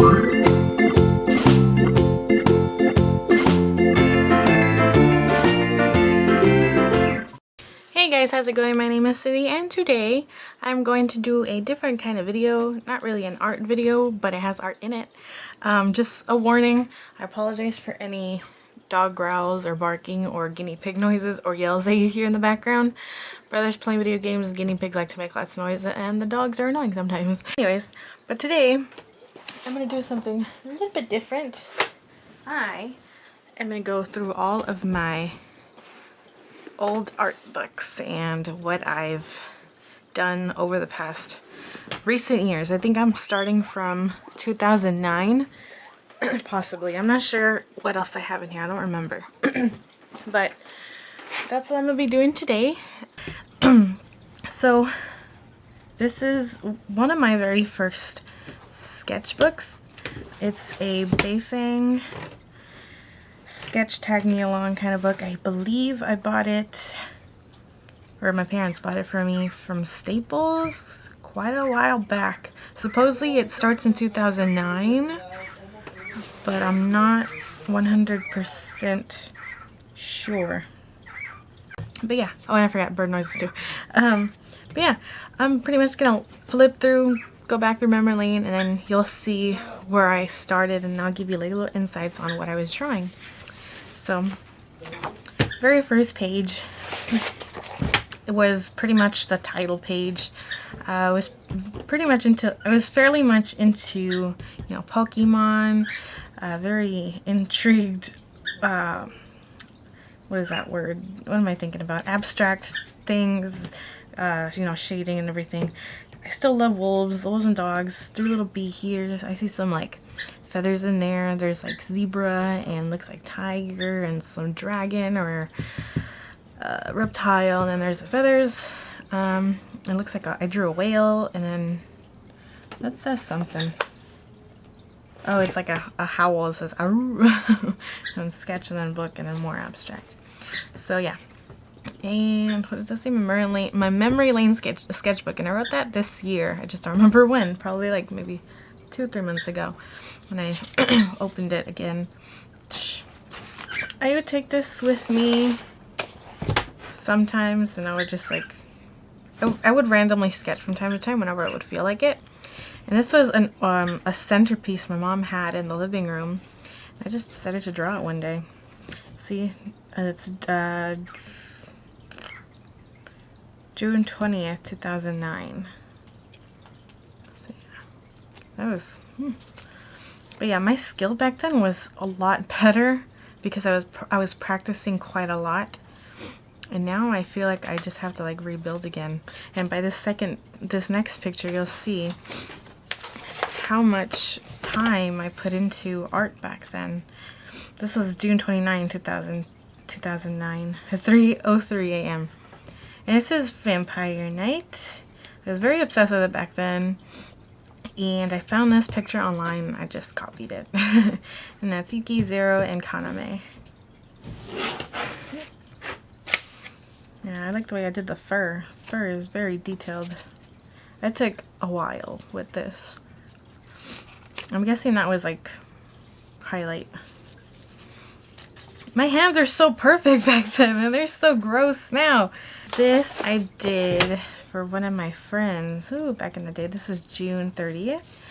Hey guys, how's it going? My name is Cindy, and today I'm going to do a different kind of video. Not really an art video, but it has art in it. Just a warning, I apologize for any dog growls or barking or guinea pig noises or yells that you hear in the background. Brothers playing video games, guinea pigs like to make lots of noise, and the dogs are annoying sometimes. Anyways, but today I'm going to do something a little bit different. I am going to go through all of my old art books and what I've done over the past recent years. I think I'm starting from 2009, possibly. I'm not sure what else I have in here. I don't remember. But that's what I'm going to be doing today. So this is one of my very first sketchbooks. It's a Beifeng sketch tag me along kind of book. I believe I bought it, or my parents bought it for me from Staples quite a while back. Supposedly it starts in 2009, but I'm not 100% sure. But yeah, oh, and I forgot bird noises too. But yeah, I'm pretty much gonna flip through, go back through memory lane, and then you'll see where I started, and I'll give you like little insights on what I was drawing. So, very first page, it was pretty much the title page. I was fairly much into, you know, Pokemon, very intrigued, what is that word? What am I thinking about? Abstract things, you know, shading and everything. I still love wolves and dogs. 3 little bee here. I see some like feathers in there. There's like zebra and looks like tiger and some dragon or reptile, and then there's the feathers. It looks like I drew a whale, and then that says something. Oh, it's like a howl. It says "Aroo." And sketch, and then book, and then more abstract. So yeah. And what does that say? My memory lane sketchbook, and I wrote that this year. I just don't remember when. Probably like maybe 2 or 3 months ago when I opened it again. I would take this with me sometimes, and I would just like, I would randomly sketch from time to time whenever I would feel like it. And this was a centerpiece my mom had in the living room. I just decided to draw it one day. See, it's June 20th, 2009. So yeah, that was, But yeah, my skill back then was a lot better because I was practicing quite a lot. And now I feel like I just have to like rebuild again. And by this next picture, you'll see how much time I put into art back then. This was June 29, 2009, at 3:03 a.m. And this is Vampire Night. I was very obsessed with it back then. And I found this picture online, and I just copied it. And that's Yuki, Zero, and Kaname. Yeah, I like the way I did the fur. Fur is very detailed. I took a while with this. I'm guessing that was like highlight. My hands are so perfect back then, and they're so gross now. This I did for one of my friends. Ooh, back in the day. This was June 30th.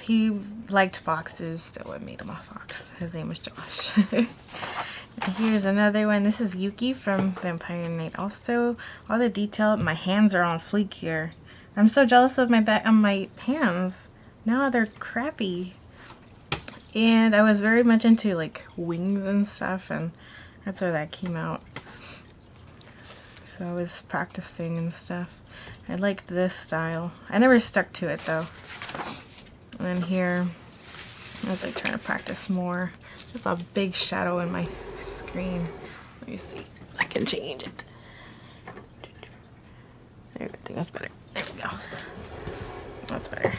He liked foxes, so I made him a fox. His name was Josh. And here's another one. This is Yuki from Vampire Night. Also, all the detail. My hands are on fleek here. I'm so jealous of my hands. Now they're crappy. And I was very much into like wings and stuff, and that's where that came out. So I was practicing and stuff. I liked this style. I never stuck to it though. And then here, I was like trying to practice more. There's a big shadow in my screen. Let me see. I can change it. There, I think that's better. There we go. That's better.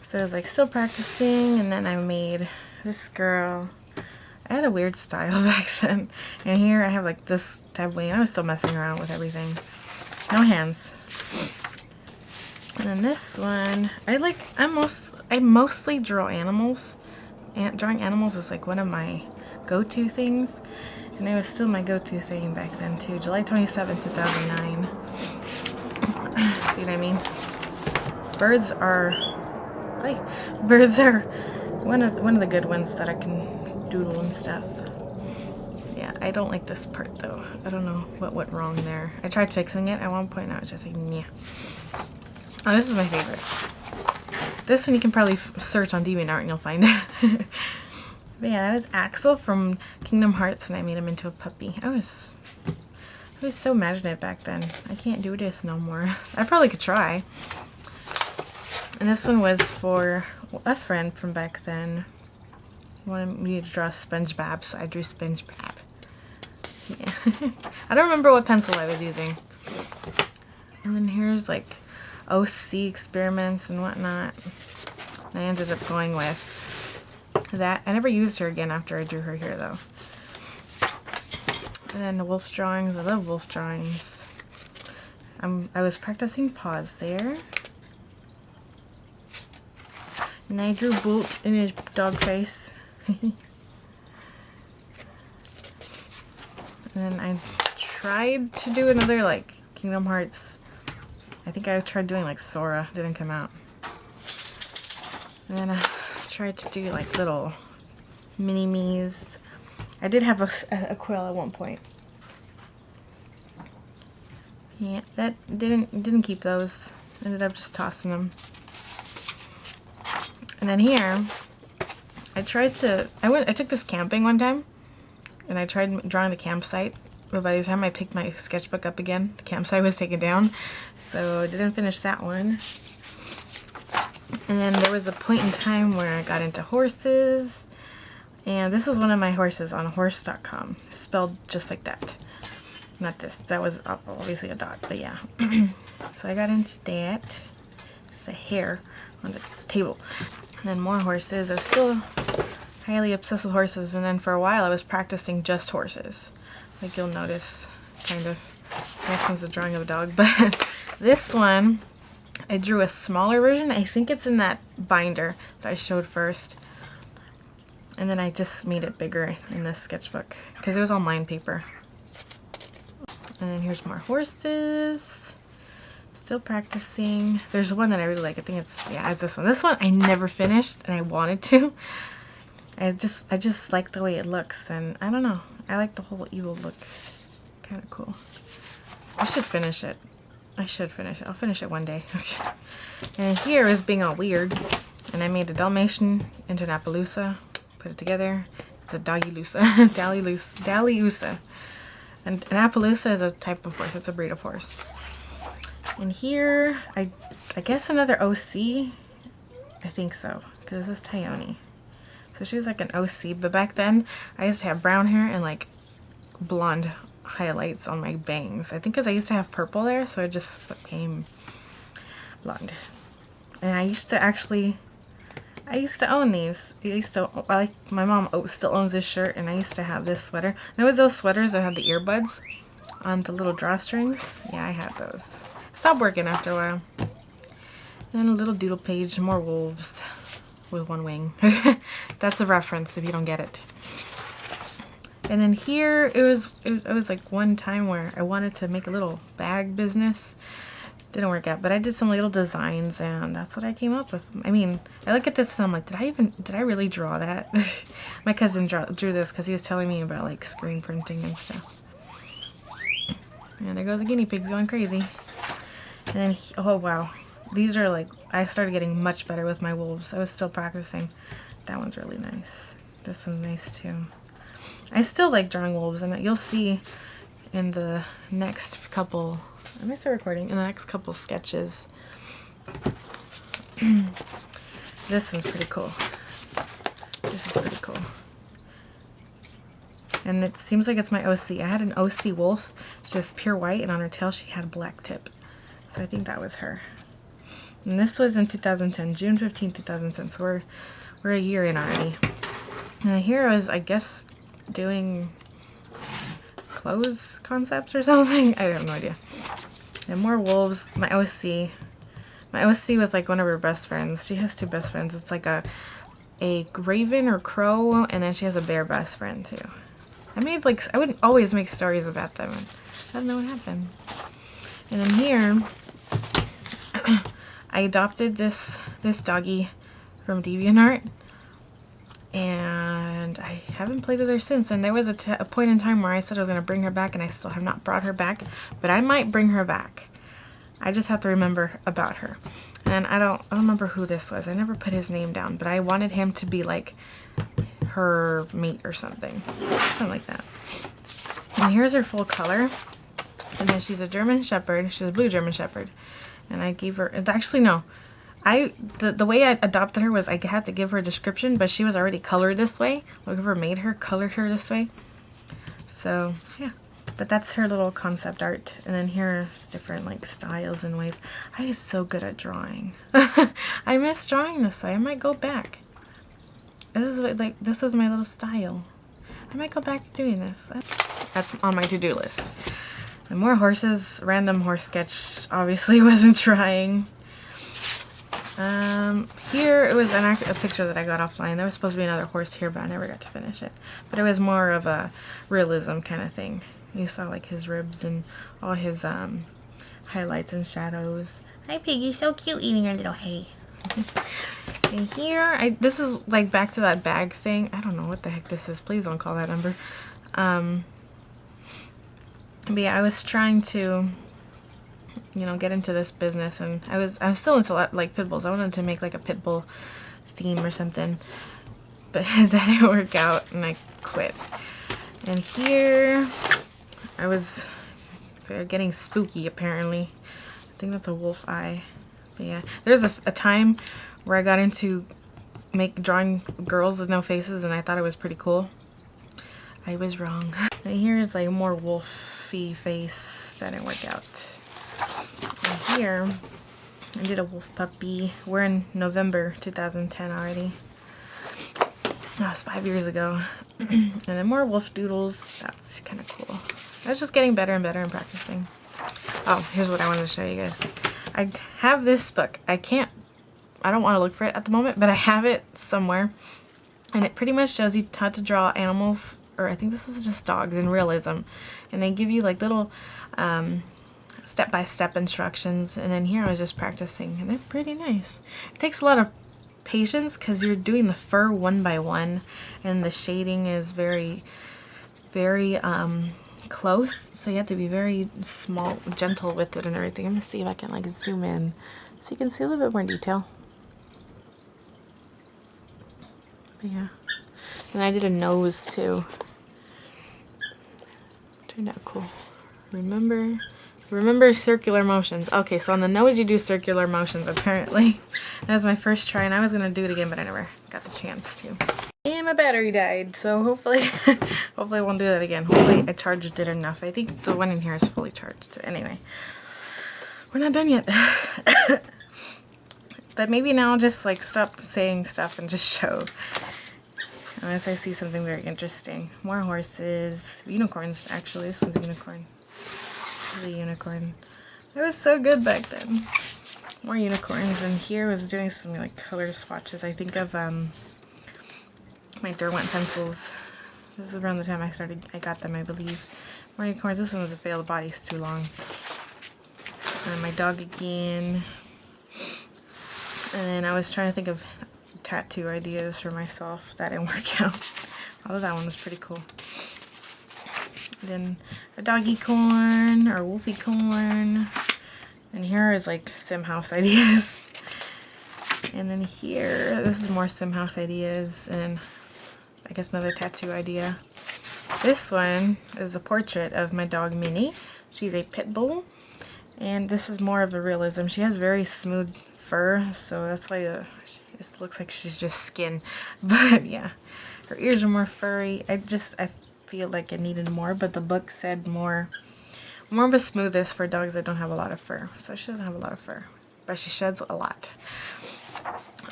So I was like still practicing, and then I made this girl. I had a weird style back then. And here I have like this type of wing. I was still messing around with everything. No hands. And then this one, I mostly draw animals. And drawing animals is like one of my go-to things. And it was still my go-to thing back then too. July 27th, 2009. See what I mean? Birds are one of the good ones that I can doodle and stuff. Yeah, I don't like this part though. I don't know what went wrong there. I tried fixing it at one point and I was just like, meh. Oh, this is my favorite. This one you can probably search on DeviantArt and you'll find it. But yeah, that was Axel from Kingdom Hearts, and I made him into a puppy. I was so imaginative back then. I can't do this no more. I probably could try. And this one was for a friend from back then. He wanted me to draw SpongeBob, so I drew SpongeBob. Yeah. I don't remember what pencil I was using. And then here's like OC experiments and whatnot. And I ended up going with that. I never used her again after I drew her here though. And then the wolf drawings. I love wolf drawings. I was practicing paws there. And I drew Bolt in his dog face. And then I tried to do another like Kingdom Hearts. I think I tried doing like Sora. Didn't come out. And then I tried to do like little mini-me's. I did have a quill at one point. Yeah, that didn't keep those. Ended up just tossing them. And then here, I took this camping one time, and I tried drawing the campsite, but by the time I picked my sketchbook up again, the campsite was taken down, so I didn't finish that one. And then there was a point in time where I got into horses, and this was one of my horses on horse.com, spelled just like that. Not this, that was obviously a dot, but yeah. So I got into that. There's a hare on the table. And then more horses. I was still highly obsessed with horses, and then for a while I was practicing just horses. Like you'll notice, kind of. Next one's a drawing of a dog, but this one, I drew a smaller version. I think it's in that binder that I showed first. And then I just made it bigger in this sketchbook because it was on lined paper. And then here's more horses. Still practicing. There's one that I really like. I think it's this one. This one I never finished and I wanted to. I just like the way it looks, and I don't know. I like the whole evil look. Kind of cool. I should finish it. I'll finish it one day. And here is being all weird. And I made a Dalmatian into an Appaloosa. Put it together. It's a Doggy-loosa. Dally-oosa. And an Appaloosa is a type of horse. It's a breed of horse. And here, I guess another OC. I think so. Because this is Tyone. So she was like an OC. But back then, I used to have brown hair and like blonde highlights on my bangs. I think because I used to have purple there, so it just became blonde. And I used to own these. My mom still owns this shirt, and I used to have this sweater. And it was those sweaters that had the earbuds on the little drawstrings. Yeah, I had those. Stopped working after a while. Then a little doodle page, more wolves with one wing. That's a reference if you don't get it. And then here, it was like one time where I wanted to make a little bag business. Didn't work out, but I did some little designs, and that's what I came up with. I mean, I look at this and I'm like, did I really draw that? My cousin drew this because he was telling me about like screen printing and stuff. And there goes the guinea pigs going crazy. And then, oh wow, these are like, I started getting much better with my wolves. I was still practicing. That one's really nice. This one's nice too. I still like drawing wolves, and you'll see in the next couple, let me start recording, in the next couple sketches. This one's pretty cool. This is pretty cool. And it seems like it's my OC. I had an OC wolf, just pure white, and on her tail she had a black tip. So I think that was her. And this was in 2010, June 15, 2010. So we're a year in already. And here I was, I guess, doing clothes concepts or something. I have no idea. And more wolves. My OC my OC with like one of her best friends. She has two best friends. It's like a raven or crow, and then she has a bear best friend too. I would always make stories about them. And I don't know what happened. And then here, I adopted this doggy from DeviantArt, and I haven't played with her since. And there was a point in time where I said I was going to bring her back, and I still have not brought her back, but I might bring her back. I just have to remember about her. And I don't remember who this was. I never put his name down, but I wanted him to be like her mate or something like that. And here's her full color. And then she's a German Shepherd. She's a blue German Shepherd. And I gave her, actually no, the way I adopted her was I had to give her a description, but she was already colored this way. Whoever made her colored her this way. So yeah, but that's her little concept art. And then here's different like styles and ways. I was so good at drawing. I miss drawing this way. I might go back. This was my little style. I might go back to doing this. That's on my to-do list. And more horses. Random horse sketch obviously wasn't trying. Here it was a picture that I got offline. There was supposed to be another horse here, but I never got to finish it. But it was more of a realism kind of thing. You saw like his ribs and all his highlights and shadows. Hi Piggy, so cute eating your little hay. And here, this is like back to that bag thing. I don't know what the heck this is. Please don't call that number. But yeah, I was trying to, you know, get into this business, and I was still into like pit bulls. I wanted to make like a pit bull theme or something, but that didn't work out, and I quit. And here, they're getting spooky apparently. I think that's a wolf eye. But yeah, there's a time where I got into drawing girls with no faces, and I thought it was pretty cool. I was wrong. And here's like more wolfy face. That didn't work out. And here, I did a wolf puppy. We're in November 2010 already. That was 5 years ago. And then more wolf doodles. That's kind of cool. I was just getting better and better and practicing. Oh, here's what I wanted to show you guys. I have this book. I don't want to look for it at the moment, but I have it somewhere. And it pretty much shows you how to draw animals, or I think this is just dogs in realism. And they give you like little step-by-step instructions. And then here I was just practicing, and they're pretty nice. It takes a lot of patience because you're doing the fur one by one, and the shading is very, very close, so you have to be very gentle with it and everything. I'm gonna see if I can like zoom in so you can see a little bit more detail. But yeah, and I did a nose too. Turned out cool. Remember circular motions. Okay, so on the nose you do circular motions apparently. That was my first try, and I was gonna do it again, but I never got the chance to. And my battery died, so hopefully I won't do that again. Hopefully I charged it enough. I think the one in here is fully charged. Anyway, we're not done yet. But maybe now I'll just like stop saying stuff and just show. Unless I see something very interesting. More horses. Unicorns, actually. This one's a unicorn. This is a unicorn. It was so good back then. More unicorns. And here was doing some like color swatches. I think of my Derwent pencils. This is around the time I got them, I believe. More unicorns. This one was a failed body, it's too long. And my dog again. And then I was trying to think of tattoo ideas for myself. That didn't work out. Although that one was pretty cool. Then a doggy corn or wolfy corn. And here is like sim house ideas. And then here, this is more sim house ideas, and I guess another tattoo idea. This one is a portrait of my dog Minnie. She's a pit bull, and this is more of a realism. She has very smooth fur, so that's why it looks like she's just skin. But yeah, her ears are more furry. I feel like it needed more, but the book said more of a smoothness for dogs that don't have a lot of fur. So she doesn't have a lot of fur, but she sheds a lot.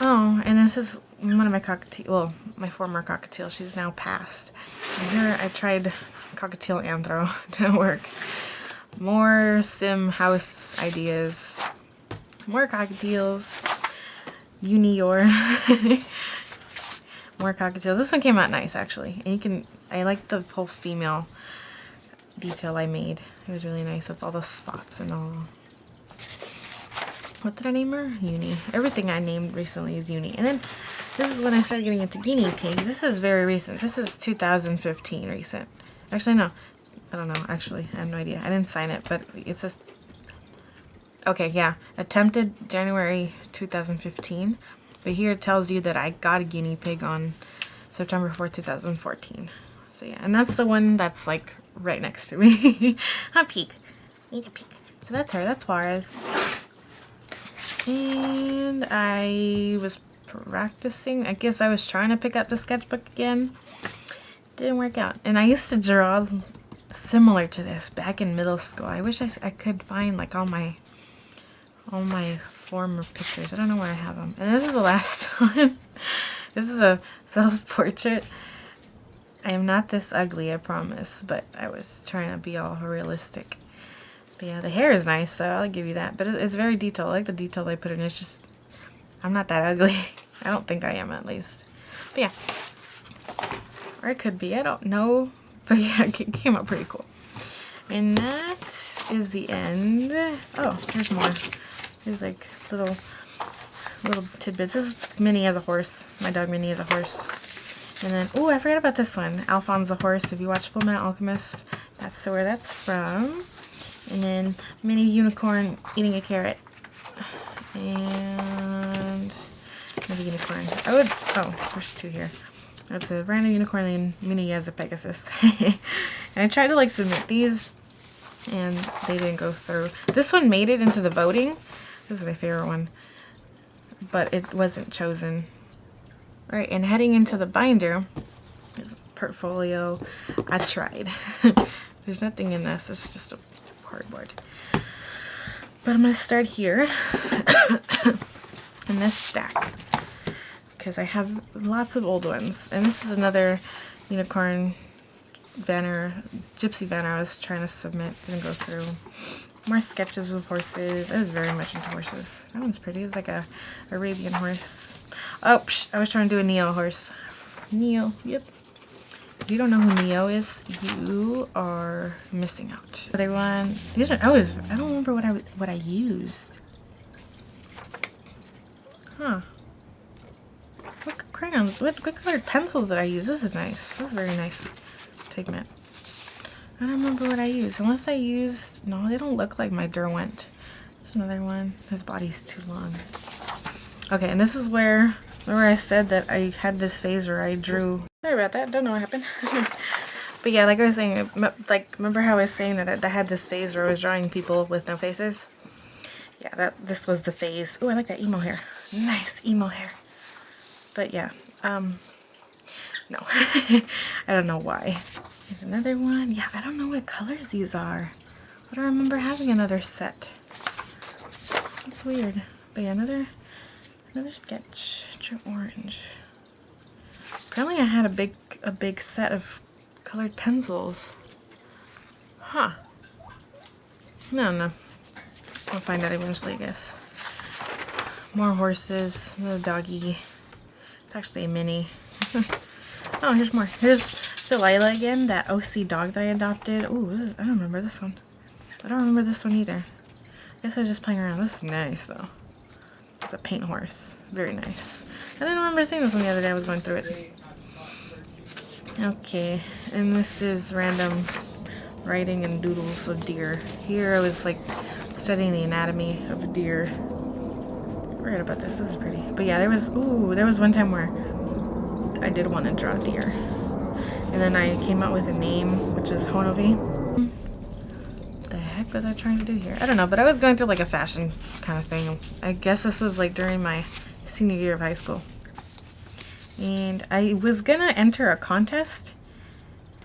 Oh, and this is one of my cockatiel, well, my former cockatiel. She's now passed. And here I tried cockatiel anthro. Didn't work. More sim house ideas. more cockatiels. Unior. More cockatiels. This one came out nice, actually. And I like the whole female detail I made. It was really nice with all the spots and all. What did I name her? Uni. Everything I named recently is Uni. And then this is when I started getting into guinea pigs. This is very recent. This is 2015 recent. Actually, no. I don't know. Actually, I have no idea. I didn't sign it, but it's just... Okay, yeah. Attempted January 2015. But here it tells you that I got a guinea pig on September 4th, 2014. So yeah, and that's the one that's like right next to me. A peek. Need a peek. So that's her. That's Juarez. And I was practicing. I guess I was trying to pick up the sketchbook again. Didn't work out. And I used to draw similar to this back in middle school. I wish I could find like all my former pictures. I don't know where I have them. And this is the last one. This is a self-portrait. I am not this ugly, I promise, but I was trying to be all realistic. But yeah, the hair is nice, so I'll give you that. But it's very detailed. I like the detail they put in. It's just, I'm not that ugly. I don't think I am, at least. But yeah. Or it could be. I don't know. But yeah, it came out pretty cool. And that is the end. Oh, there's more. There's like little tidbits. This is Minnie as a horse. My dog Minnie as a horse. And then, oh, I forgot about this one. Alphonse the horse. If you watch Full Metal Alchemist, that's where that's from. And then Minnie unicorn eating a carrot. And another unicorn. There's two here. That's a random unicorn and Minnie as a Pegasus. And I tried to like submit these and they didn't go through. This one made it into the voting. This is my favorite one. But it wasn't chosen. Alright, and heading into the binder, this is portfolio. I tried. There's nothing in this. It's just a cardboard. But I'm going to start here in this stack. Because I have lots of old ones. And this is another unicorn gypsy banner I was trying to submit. Didn't go through. More sketches of horses. I was very much into horses. That one's pretty. It's like a Arabian horse. Oh, I was trying to do a Neo horse. Neo, yep. If you don't know who Neo is, you are missing out. Other one. These are. I don't remember what I used. Huh. What crayons? What colored pencils did I use? This is nice. This is very nice pigment. I don't remember what I used. Unless I used... No, they don't look like my Derwent. That's another one. His body's too long. Okay, and this is where... Remember I said that I had this phase where I drew... Sorry about that. Don't know what happened. But yeah, like I was saying, like, remember how I was saying that I had this phase where I was drawing people with no faces? Yeah, this was the phase. Oh, I like that emo hair. Nice emo hair. But yeah, no. I don't know why. There's another one. Yeah, I don't know what colors these are. I don't remember having another set. It's weird. But yeah, another sketch. Orange. Apparently I had a big set of colored pencils. Huh. No. I'll find out eventually, I guess. More horses. Another doggy. It's actually a mini. Oh, here's more. Here's Delilah again, that OC dog that I adopted. Ooh, I don't remember this one. I don't remember this one either. I guess I was just playing around. This is nice, though. It's a paint horse. Very nice. I didn't remember seeing this one the other day. I was going through it. Okay, and this is random writing and doodles of deer. Here I was, like, studying the anatomy of a deer. Forget about this. This is pretty. But yeah, there was one time where I did want to draw deer. And then I came out with a name, which is Honovi. What the heck was I trying to do here? I don't know, but I was going through like a fashion kind of thing. I guess this was like during my senior year of high school. And I was going to enter a contest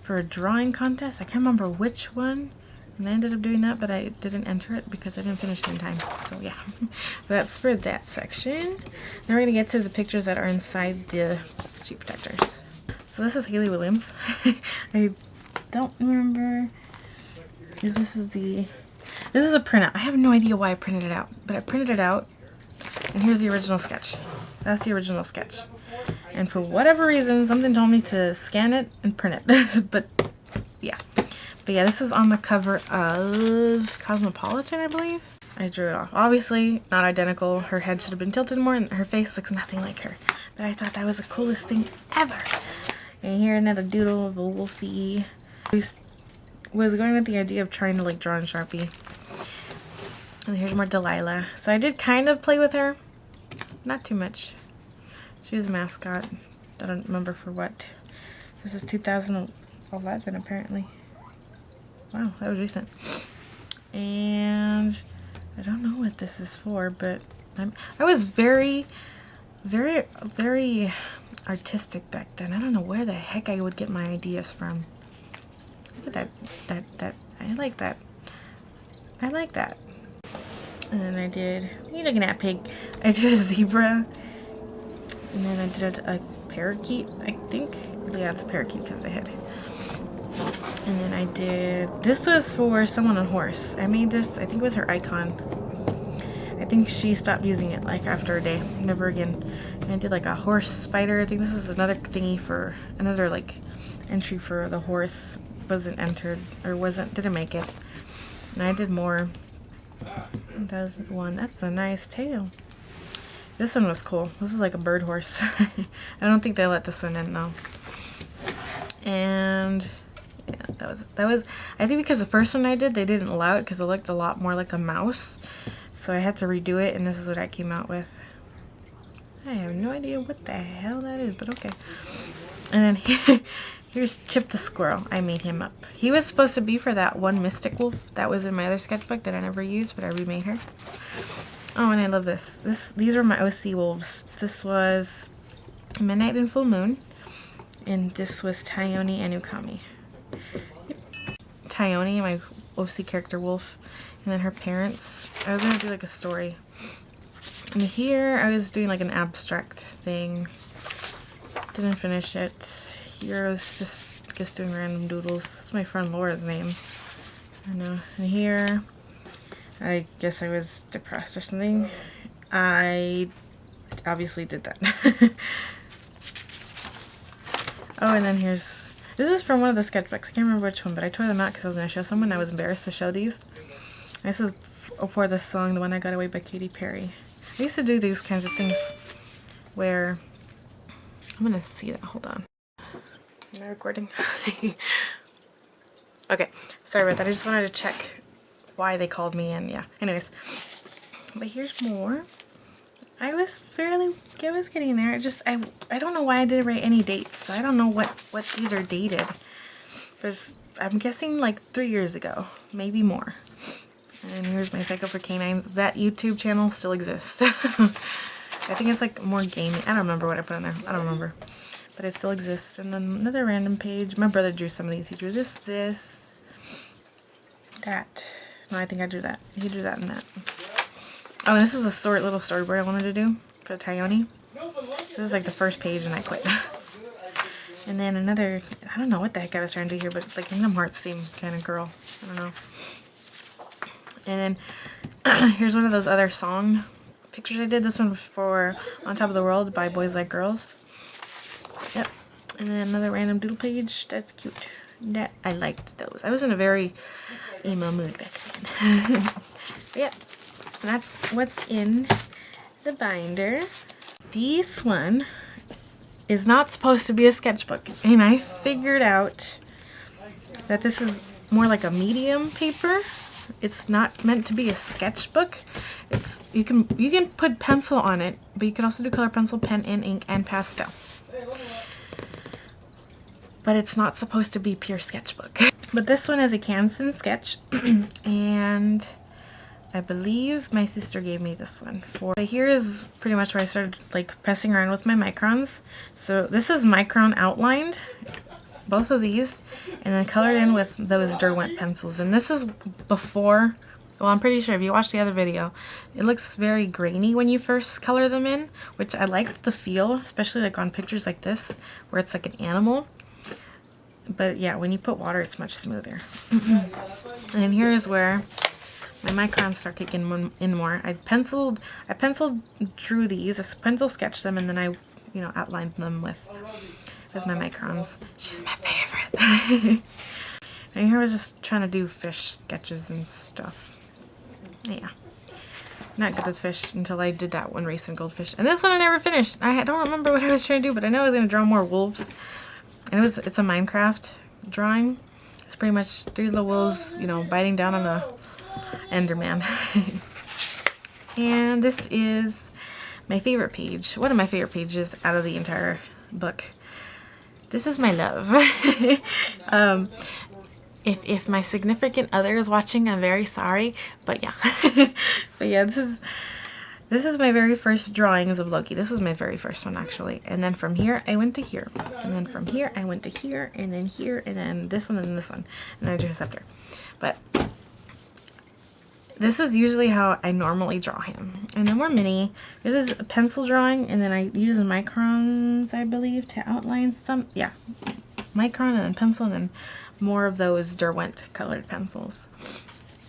for a drawing contest. I can't remember which one. And I ended up doing that, but I didn't enter it because I didn't finish it in time. So yeah, that's for that section. Now we're going to get to the pictures that are inside the sheet protectors. So this is Haley Williams. I don't remember if this is a printout. I have no idea why I printed it out, but I printed it out And here's the original sketch. That's the original sketch. And for whatever reason, something told me to scan it and print it. But yeah. But yeah, this is on the cover of Cosmopolitan, I believe. I drew it off. Obviously, not identical. Her head should have been tilted more, and her face looks nothing like her. But I thought that was the coolest thing ever. And here, another doodle of a wolfie. I was going with the idea of trying to like draw in Sharpie. And here's more Delilah. So I did kind of play with her. Not too much. She was a mascot. I don't remember for what. This is 2011, apparently. Wow, that was recent. And I don't know what this is for, but I was very, very, very artistic back then. I don't know where the heck I would get my ideas from. Look at that. I like that. I like that. And then I did, what are you looking at, pig? I did a zebra. And then I did a parakeet, I think. Yeah, it's a parakeet because of the head. And then I did, this was for someone on horse. I made this, I think it was her icon. I think she stopped using it like after a day, never again. And I did like a horse spider. I think this is another thingy for, another like entry for the horse. Wasn't entered, or didn't make it. And I did more. That was one, that's a nice tail. This one was cool. This is like a bird horse. I don't think they let this one in though. And yeah, that was I think because the first one I did, they didn't allow it because it looked a lot more like a mouse. So I had to redo it, and this is what I came out with. I have no idea what the hell that is, but okay. And then here's Chip the squirrel. I made him up. He was supposed to be for that one mystic wolf that was in my other sketchbook that I never used, but I remade her. Oh, and I love this. These were my OC wolves. This was Midnight and Full Moon, and this was Tyone and Ukami. Tyone, my OC character wolf, and then her parents. I was gonna do like a story. And here I was doing like an abstract thing. Didn't finish it. Here I was just doing random doodles. That's my friend Laura's name. I know. And here, I guess I was depressed or something. I obviously did that. Oh, and then here's, this is from one of the sketchbooks. I can't remember which one, but I tore them out because I was going to show someone. I was embarrassed to show these. This is for the song, The One That Got Away by Katy Perry. I used to do these kinds of things where, I'm going to see that. Hold on. Am I recording? Okay, sorry about that. I just wanted to check why they called me, and yeah. Anyways, but here's more. I was getting there. I don't know why I didn't write any dates. I don't know what these are dated. But I'm guessing like 3 years ago, maybe more. And here's my Psycho for Canines. That YouTube channel still exists. I think it's like more gaming. I don't remember what I put in there. I don't remember. But it still exists. And then another random page. My brother drew some of these. He drew this, that. No, I think I drew that. He drew that and that. Oh, and this is a little storyboard I wanted to do for Tyone. This is like the first page and I quit. And then another, I don't know what the heck I was trying to do here, but it's like Kingdom Hearts theme kind of girl. I don't know. And then here's one of those other song pictures I did. This one was for On Top of the World by Boys Like Girls. Yep. And then another random doodle page. That's cute. I liked those. I was in a very emo mood back then. But yeah. And that's what's in the binder. This one is not supposed to be a sketchbook. And I figured out that this is more like a medium paper. It's not meant to be a sketchbook. It's you can put pencil on it, but you can also do color pencil, pen, and ink, and pastel. But it's not supposed to be pure sketchbook. But this one is a Canson sketch, and I believe my sister gave me this one. Here is pretty much where I started like pressing around with my microns. So this is micron outlined, both of these, and then colored in with those Derwent pencils. And this is before, well, I'm pretty sure if you watch the other video, it looks very grainy when you first color them in, which I liked the feel, especially like on pictures like this, where it's like an animal. But yeah, when you put water, it's much smoother. And here is where my microns start kicking in more. I pencil drew these, I pencil sketched them, and then I, you know, outlined them with my microns. She's my favorite. And here I was just trying to do fish sketches and stuff. Yeah. Not good with fish until I did that one, Race and Goldfish. And this one I never finished. I don't remember what I was trying to do, but I know I was going to draw more wolves. And it's a Minecraft drawing. It's pretty much 3 little wolves, you know, biting down on a Enderman. And this is my favorite page. One of my favorite pages out of the entire book. This is my love. If my significant other is watching, I'm very sorry. But yeah. But yeah, this is my very first drawings of Loki. This is my very first one, actually. And then from here, I went to here. And then from here, I went to here. And then here. And then this one and this one. And then I drew a scepter. But this is usually how I normally draw him. And then we're mini. This is a pencil drawing. And then I use microns, I believe, to outline some. Yeah. Micron and then pencil. And then more of those Derwent colored pencils.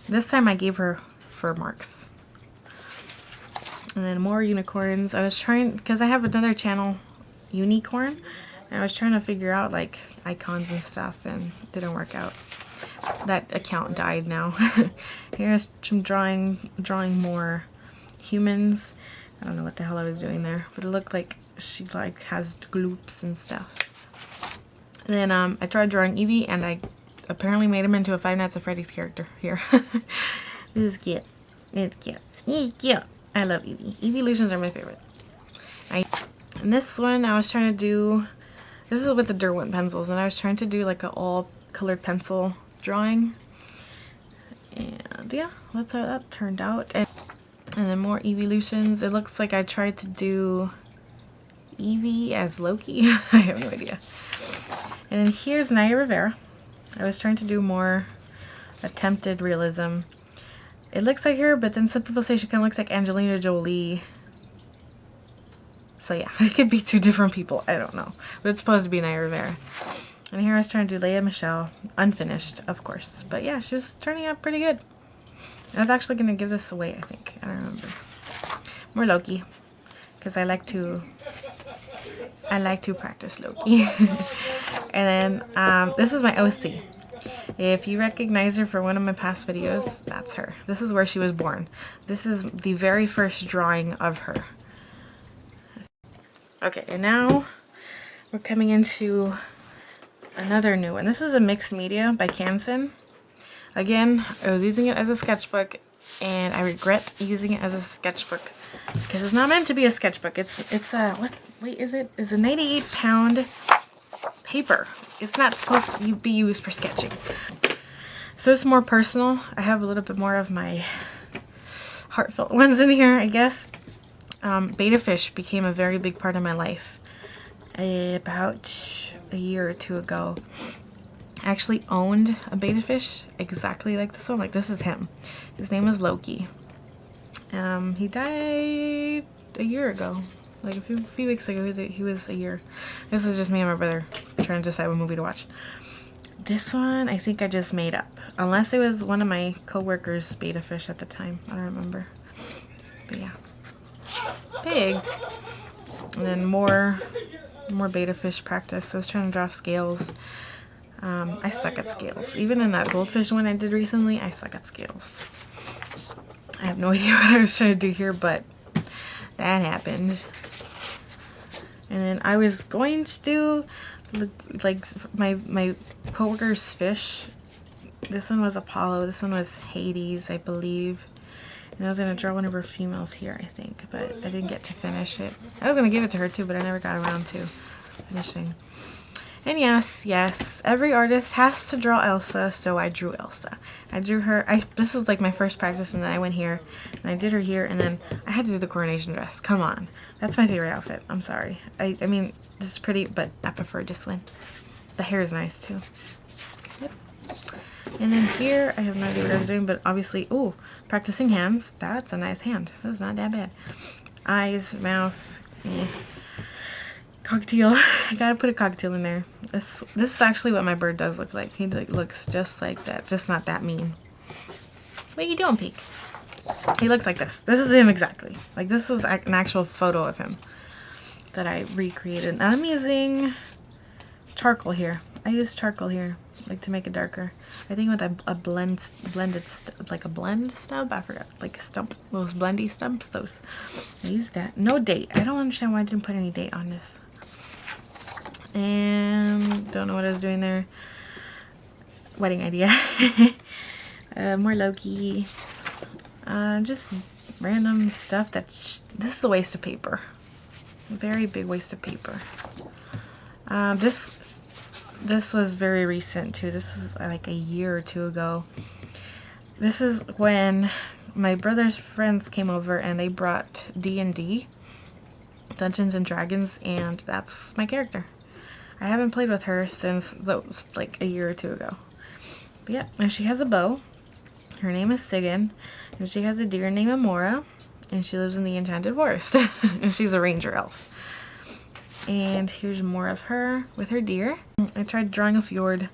This time I gave her fur marks. And then more unicorns. I was trying, because I have another channel, Unicorn, and I was trying to figure out like icons and stuff, and it didn't work out. That account died now. Here's some drawing more humans. I don't know what the hell I was doing there, but it looked like she like has gloops and stuff. And then I tried drawing Evie, and I apparently made him into a Five Nights at Freddy's character here. This is cute. It's cute. It's cute. I love Evie. Evolutions are my favorite. And this one I was trying to do, this is with the Derwent pencils, and I was trying to do like an all colored pencil drawing. And yeah, that's how that turned out. And then more evolutions. It looks like I tried to do Evie as Loki. I have no idea. And then here's Naya Rivera. I was trying to do more attempted realism. It looks like her, but then some people say she kind of looks like Angelina Jolie. So yeah, it could be 2 different people. I don't know. But it's supposed to be Naya Rivera. And here I was trying to do Leia Michelle. Unfinished, of course. But yeah, she was turning out pretty good. I was actually going to give this away, I think. I don't remember. More Loki. Because I like to practice Loki. And then this is my OC. If you recognize her for one of my past videos, that's her. This is where she was born. This is the very first drawing of her. Okay, and now we're coming into another new one. This is a mixed media by Canon. Again, I was using it as a sketchbook, and I regret using it as a sketchbook because it's not meant to be a sketchbook. It's a what? Wait, is it? It's a 98-pound paper. It's not supposed to be used for sketching. So it's more personal. I have a little bit more of my heartfelt ones in here, I guess. Betta fish became a very big part of my life about a year or 2 ago. I actually owned a betta fish exactly like this one. Like, this is him. His name is Loki. He died a year ago. Like a few weeks ago, he was a year. This was just me and my brother trying to decide what movie to watch. This one, I think I just made up. Unless it was one of my co-workers' betta fish at the time. I don't remember. But yeah. Big. And then more betta fish practice. So I was trying to draw scales. I suck at scales. Even in that goldfish one I did recently, I suck at scales. I have no idea what I was trying to do here, but that happened. And then I was going to do like my coworker's fish. This one was Apollo. This one was Hades, I believe. And I was going to draw one of her females here, I think, but I didn't get to finish it. I was going to give it to her too, but I never got around to finishing. And yes, every artist has to draw Elsa, so I drew Elsa. I drew her, this was like my first practice, and then I went here, and I did her here, and then I had to do the coronation dress. Come on. That's my favorite outfit. I'm sorry. I mean, this is pretty, but I prefer this one. The hair is nice, too. Yep. And then here, I have no idea what I was doing, but obviously, ooh, practicing hands. That's a nice hand. That's not that bad. Eyes, mouth, yeah. Cockatiel. I gotta put a cockatiel in there. This is actually what my bird does look like. He looks just like that, just not that mean. What are you doing, Pig? He looks like this. This is him exactly. Like, this was an actual photo of him that I recreated. And I'm using charcoal here. I use charcoal here, like, to make it darker. I think with a blend stub. I forgot, like a stump, those blendy stumps. Those. I used that. No date. I don't understand why I didn't put any date on this. And don't know what I was doing there. Wedding idea. More Loki. Just random stuff this is a waste of paper. Very big waste of paper. This was very recent too. This was like a year or two ago. This is when my brother's friends came over and they brought D&D, Dungeons and Dragons, and that's my character. I haven't played with her since those, like a year or two ago. But yeah, and she has a bow. Her name is Sigyn, and she has a deer named Amora, and she lives in the Enchanted Forest, and she's a ranger elf. And here's more of her with her deer. I tried drawing a fjord.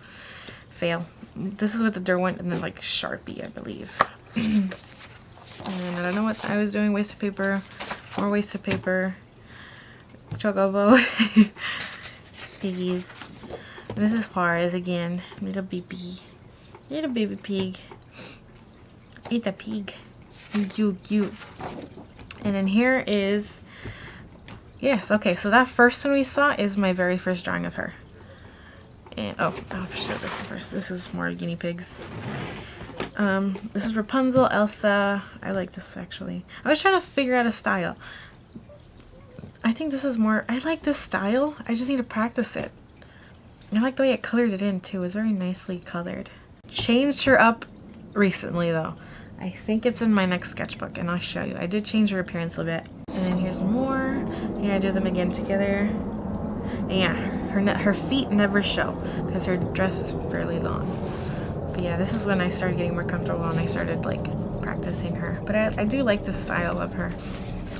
Fail. This is with the Derwent and then like Sharpie, I believe. And I don't know what I was doing. Waste of paper. More waste of paper. Chocobo. Piggies. This is Juarez again. Little baby. Little baby pig. It's a pig. Cute. And then here is... Yes, okay, so that first one we saw is my very first drawing of her. And, oh, I'll show this one first. This is more guinea pigs. This is Rapunzel, Elsa. I like this, actually. I was trying to figure out a style. I think this is more... I like this style. I just need to practice it. I like the way it colored it in, too. It was very nicely colored. Changed her up recently, though. I think it's in my next sketchbook, and I'll show you. I did change her appearance a bit. And then here's more. Yeah, I do them again together. And yeah, her feet never show because her dress is fairly long. But yeah, this is when I started getting more comfortable and I started like practicing her. But I do like the style of her.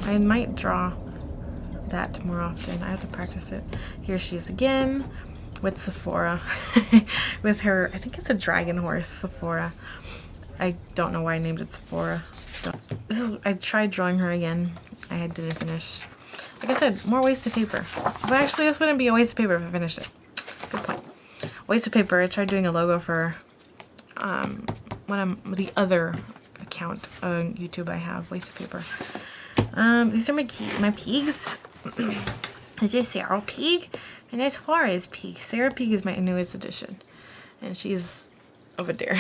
I might draw that more often. I have to practice it. Here she is again with Sephora. With her, I think it's a dragon horse, Sephora. I don't know why I named it Sephora. I tried drawing her again. I didn't finish. Like I said, more waste of paper. But actually, this wouldn't be a waste of paper if I finished it. Good point. Waste of paper. I tried doing a logo for the other account on YouTube I have. Waste of paper. These are my pigs. This is Sarah Pig, and there's Juarez Pig. Sarah Pig is my newest addition, and she's of a deer.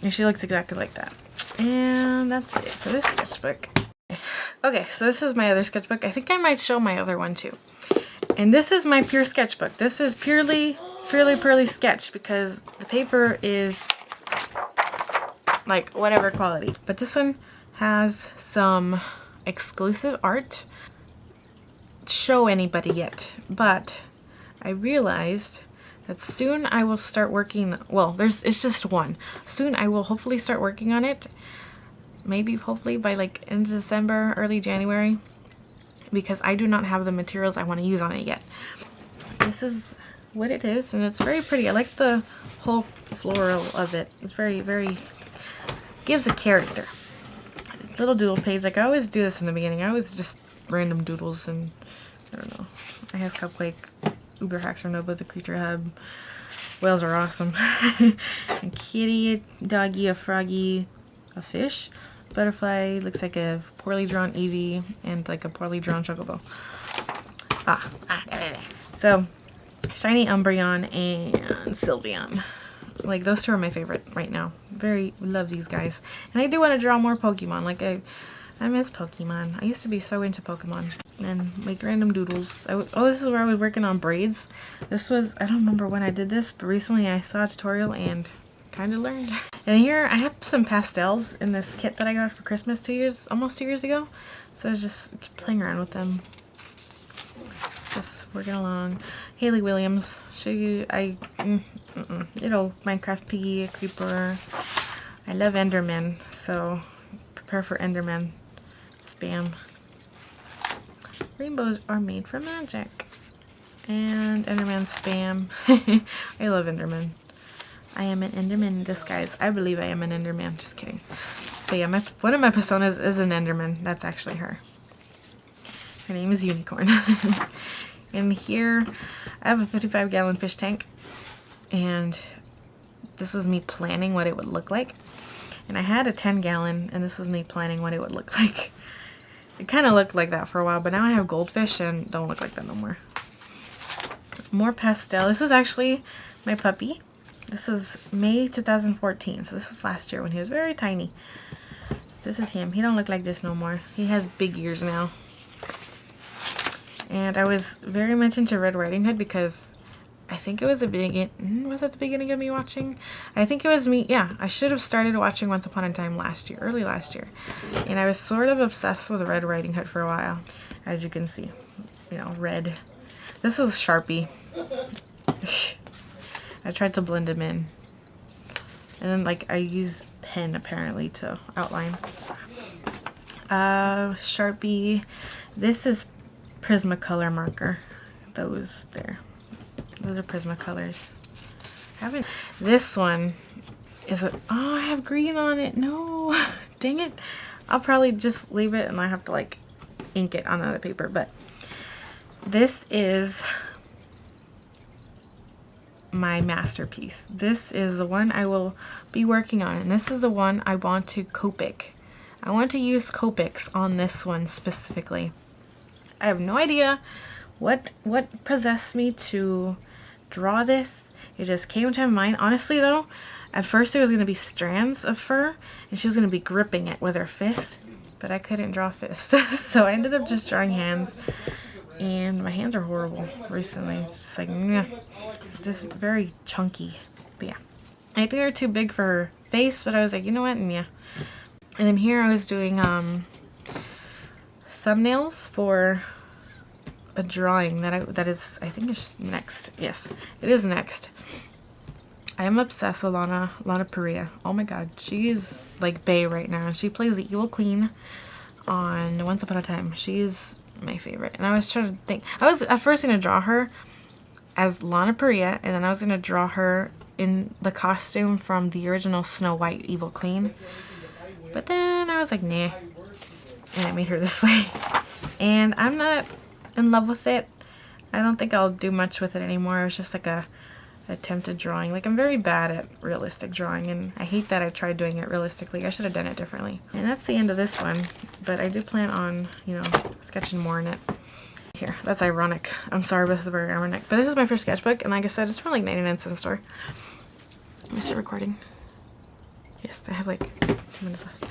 And she looks exactly like that. And that's it for this sketchbook. Okay, so this is my other sketchbook. I think I might show my other one too. And this is my pure sketchbook. This is purely sketch because the paper is like whatever quality. But this one has some exclusive art. Show anybody yet. But I realized that soon I will start working, well, it's just one. Soon I will hopefully start working on it. Maybe hopefully by like end of December, early January, because I do not have the materials I want to use on it yet. This is what it is, and it's very pretty. I like the whole floral of it. It's very gives a character. Little doodle page. Like I always do this in the beginning. I always just random doodles, and I don't know. I have Cupcake, Uber Hacks Lenovo, the Creature Hub. Whales are awesome. And kitty, a doggy, a froggy, a fish. Butterfly looks like a poorly drawn Eevee and like a poorly drawn Chocobo. So, Shiny Umbreon and Sylveon. Like, those two are my favorite right now. Very love these guys. And I do want to draw more Pokemon. Like, I miss Pokemon. I used to be so into Pokemon. And make random doodles. This is where I was working on braids. This was, I don't remember when I did this, but recently I saw a tutorial and kind of learned. And here I have some pastels in this kit that I got for Christmas almost 2 years ago. So I was just playing around with them. Just working along. Haley Williams. Show you, Minecraft Piggy, a creeper. I love Enderman, so prepare for Enderman spam. Rainbows are made for magic. And Enderman spam. I love Enderman. I am an Enderman in disguise. I believe I am an Enderman. Just kidding. But yeah, one of my personas is an Enderman. That's actually her. Her name is Unicorn. And here, I have a 55-gallon fish tank. And this was me planning what it would look like. And I had a 10-gallon, and this was me planning what it would look like. It kind of looked like that for a while, but now I have goldfish and don't look like that no more. More pastel. This is actually my puppy. This is May 2014, so this was last year when he was very tiny. This is him. He don't look like this no more. He has big ears now. And I was very much into Red Riding Hood because I think it was was it the beginning of me watching? I think it was me. Yeah, I should have started watching Once Upon a Time last year, early last year. And I was sort of obsessed with Red Riding Hood for a while, as you can see. You know, red. This is Sharpie. I tried to blend them in. And then, like, I use pen, apparently, to outline. Sharpie. This is Prismacolor marker. Those there. Those are Prismacolors. This one is oh, I have green on it. No. Dang it. I'll probably just leave it and I have to, like, ink it on another paper. But this is my masterpiece. This is the one I will be working on, and this is the one I want to Copic. I want to use Copics on this one specifically. I have no idea what possessed me to draw this. It just came to my mind. Honestly though, at first it was going to be strands of fur and she was going to be gripping it with her fist, but I couldn't draw fists. So I ended up just drawing hands. And my hands are horrible recently. It's just like, meh. Just very chunky. But yeah. I think they're too big for her face, but I was like, you know what? Yeah. And then here I was doing thumbnails for a drawing that is, I think is next. Yes, it is next. I am obsessed with Lana Perea. Oh my god. She is like bae right now. She plays the evil queen on Once Upon a Time. She's my favorite. And I was trying to think. I was at first going to draw her as Lana Perea, and then I was going to draw her in the costume from the original Snow White Evil Queen. But then I was like, nah. And I made her this way. And I'm not in love with it. I don't think I'll do much with it anymore. It was just like a attempted drawing. Like, I'm very bad at realistic drawing, and I hate that I tried doing it realistically. I should have done it differently. And that's the end of this one, but I do plan on, you know, sketching more in it. Here, that's ironic. I'm sorry, but this is very ironic. But this is my first sketchbook, and like I said, it's from like 99-cent store. Am I still recording? Yes, I have like 2 minutes left.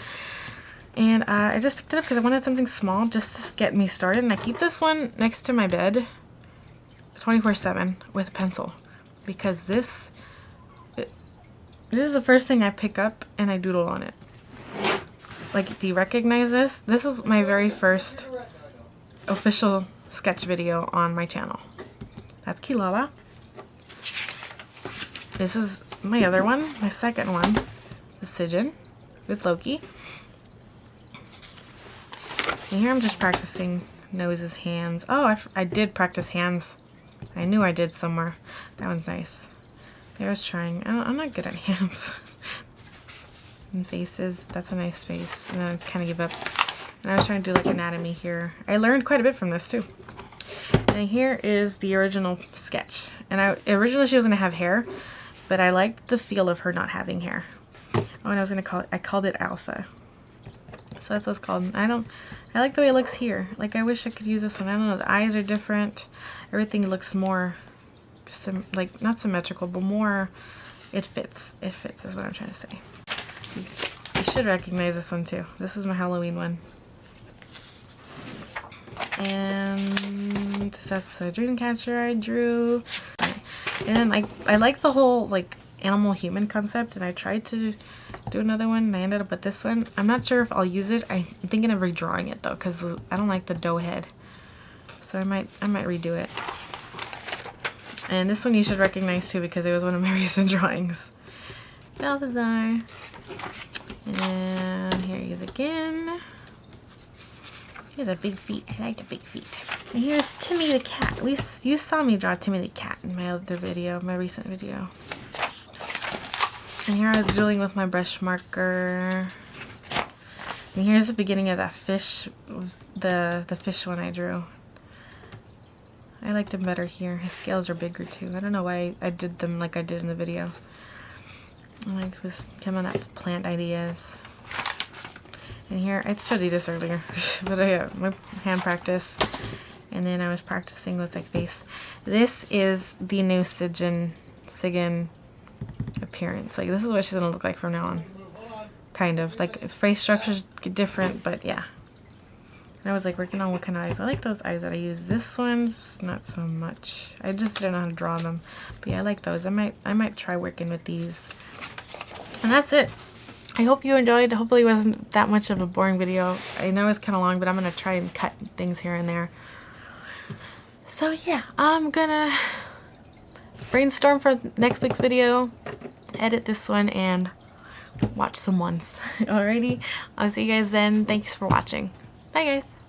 And I just picked it up because I wanted something small just to get me started, and I keep this one next to my bed 24/7 with a pencil. Because this is the first thing I pick up and I doodle on it. Like, do you recognize this? This is my very first official sketch video on my channel. That's Kilala. This is my other one, my second one, the Sijin with Loki. And here I'm just practicing noses, hands. Oh, I did practice hands. I knew I did somewhere. That one's nice. I was trying. I'm not good at hands. And faces. That's a nice face. And then I kind of give up. And I was trying to do like anatomy here. I learned quite a bit from this too. And here is the original sketch. And originally she was going to have hair, but I liked the feel of her not having hair. Oh, and I called it Alpha. So that's what it's called. I like the way it looks here. Like, I wish I could use this one. I don't know. The eyes are different. Everything looks more, like, not symmetrical, but more, it fits. It fits is what I'm trying to say. You should recognize this one too. This is my Halloween one. And that's a dream catcher I drew. And then I like the whole, like, animal human concept, and I tried to do another one and I ended up with this one. I'm not sure if I'll use it. I'm thinking of redrawing it though, because I don't like the doe head, so I might redo it. And this one you should recognize too, because it was one of my recent drawings. Balthazar. And here he is again. He has a big feet. I like the big feet. And here's Timmy the cat. You saw me draw Timmy the cat in my other video, my recent video. And here I was doodling with my brush marker. And here's the beginning of that fish, the fish one I drew. I liked him better here. His scales are bigger too. I don't know why I did them like I did in the video. I was coming up with plant ideas. And here, I showed you this earlier, but I got my hand practice. And then I was practicing with like face. This is the new Sigan appearance. Like this is what she's gonna look like from now on. Kind of. Like face structures get different, but yeah. And I was like working on what kind of eyes. I like those eyes that I use. This one's not so much. I just didn't know how to draw them. But yeah, I like those. I might try working with these. And that's it. I hope you enjoyed. Hopefully it wasn't that much of a boring video. I know it's kind of long, but I'm going to try and cut things here and there. So yeah, I'm going to brainstorm for next week's video, edit this one, and watch some ones. Alrighty, I'll see you guys then. Thanks for watching. Bye guys.